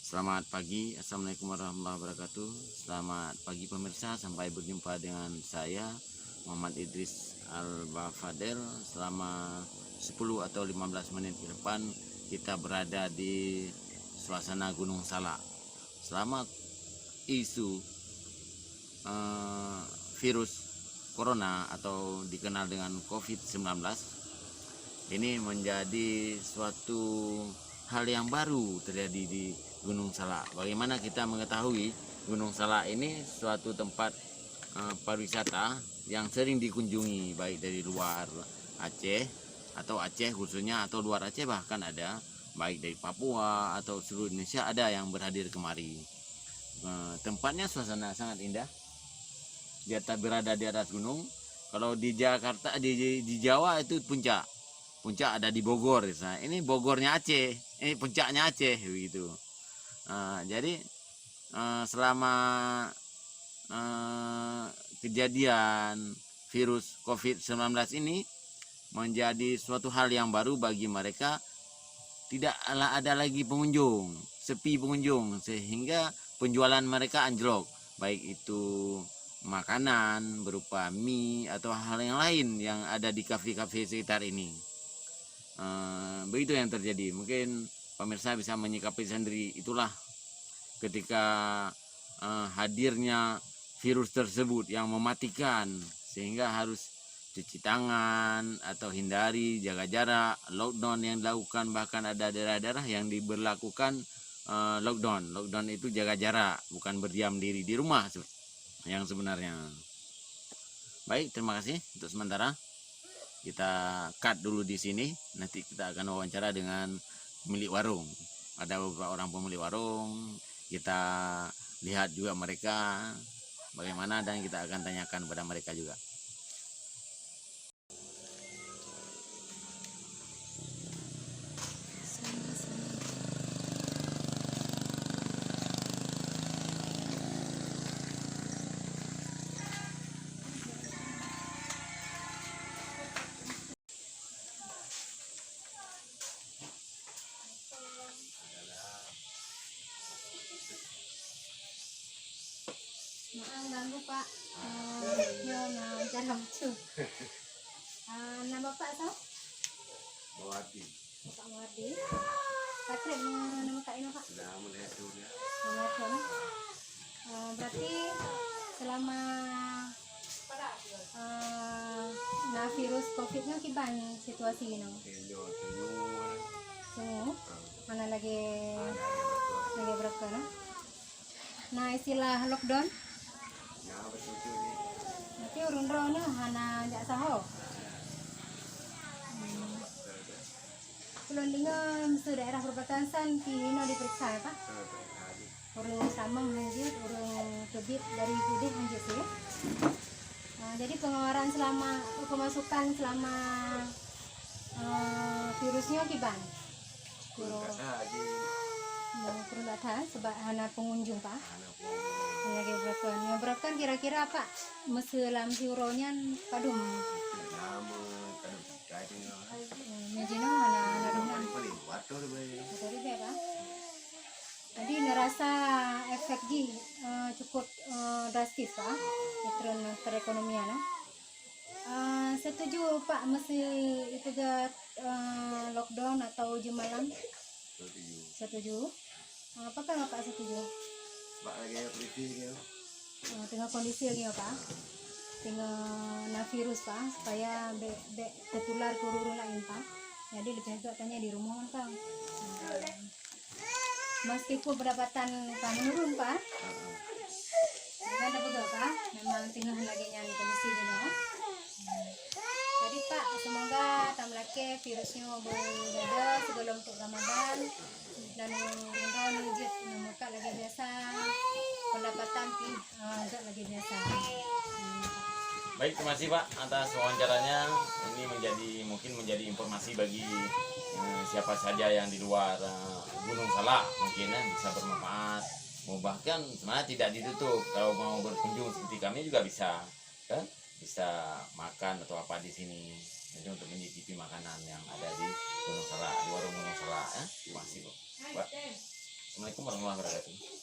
Selamat pagi, Assalamualaikum warahmatullahi wabarakatuh. Selamat pagi pemirsa, sampai berjumpa dengan saya Muhammad Idris Al-Bafadel. Selama 10 atau 15 menit ke depan kita berada di suasana Gunung Salak. Selama isu virus corona atau dikenal dengan COVID-19 ini menjadi suatu hal yang baru terjadi di Gunung Salak. Bagaimana kita mengetahui Gunung Salak ini suatu tempat pariwisata yang sering dikunjungi baik dari luar Aceh atau Aceh khususnya atau luar Aceh, bahkan ada baik dari Papua atau seluruh Indonesia ada yang berhadir kemari. Tempatnya suasana sangat indah. Berada di atas gunung. Kalau di Jakarta di Jawa itu puncak ada di Bogor. Nah, ini Bogornya Aceh, ini puncaknya Aceh begitu. Jadi selama kejadian virus COVID-19 ini menjadi suatu hal yang baru bagi mereka, tidak ada lagi pengunjung, sepi pengunjung, sehingga penjualan mereka anjlok, baik itu makanan berupa mie atau hal yang lain yang ada di kafe-kafe sekitar ini. Begitu yang terjadi. Mungkin pemirsa bisa menyikapi sendiri, itulah ketika hadirnya virus tersebut yang mematikan, sehingga harus cuci tangan atau hindari, jaga jarak, lockdown yang dilakukan. Bahkan ada daerah-daerah yang diberlakukan lockdown itu jaga jarak, bukan berdiam diri di rumah yang sebenarnya. Baik, terima kasih untuk sementara. Kita cut dulu di sini. Nanti kita akan wawancara dengan pemilik warung. Ada beberapa orang pemilik warung. Kita lihat juga mereka bagaimana, dan kita akan tanyakan pada mereka juga. Maaf ganggu Pak. Cara lucu. Nama Pak so? Mawati. Pak Mawati. Patrick nama Kak ini Pak. Nama itu ya. Nama itu. Berarti selama virus COVID-nya gimana situasi ini? Semua. Mana lagi berapa? Nah, istilah lockdown. Nanti urun-urunnya hana jak saho. Belum dengar daerah perbatasan Pino diperiksa ya Pak? Urung Samang lanjut, urung Kebit dari Kudit lanjut ya. Jadi pengeluaran selama pemasukan selama virusnya gimana? Kurang ada sebab hana pengunjung Pak. Lagi berapa kira-kira Pak meselam siuronya padum. Majino hana dengan jadi nerasa efek cukup drastis Pak perekonomian. Setuju Pak mesti itu lockdown atau uji malam? Setuju. Apakah Pak setuju? Pak lagi ya. Tengah kondisi lagi Pak. Tengah virus Pak, supaya tertular ke urun lain Pak. Jadi lebih agak tanya di rumah kan. Meskipun pendapatan Pak menurun Pak. Kan ada betul Pak. Memang tengah lagi nyari kondisi gitu. Jadi Pak, semoga tamlake virusnya berada sebelum untuk Ramadan dan mudah lanjut muka lagi biasa, pendapatan agak lagi biasa. Baik, terima kasih Pak atas wawancaranya. Ini mungkin menjadi informasi bagi siapa saja yang di luar Gunung Salak, mungkin bisa bermanfaat. Bahkan sebenarnya tidak ditutup, kalau mau berkunjung seperti kami juga bisa, bisa makan atau apa di sini. Jadi untuk mencicipi makanan yang ada di Gunung Salak, di warung Gunung Salak. Terima kasih Pak. Assalamualaikum warahmatullahi wabarakatuh.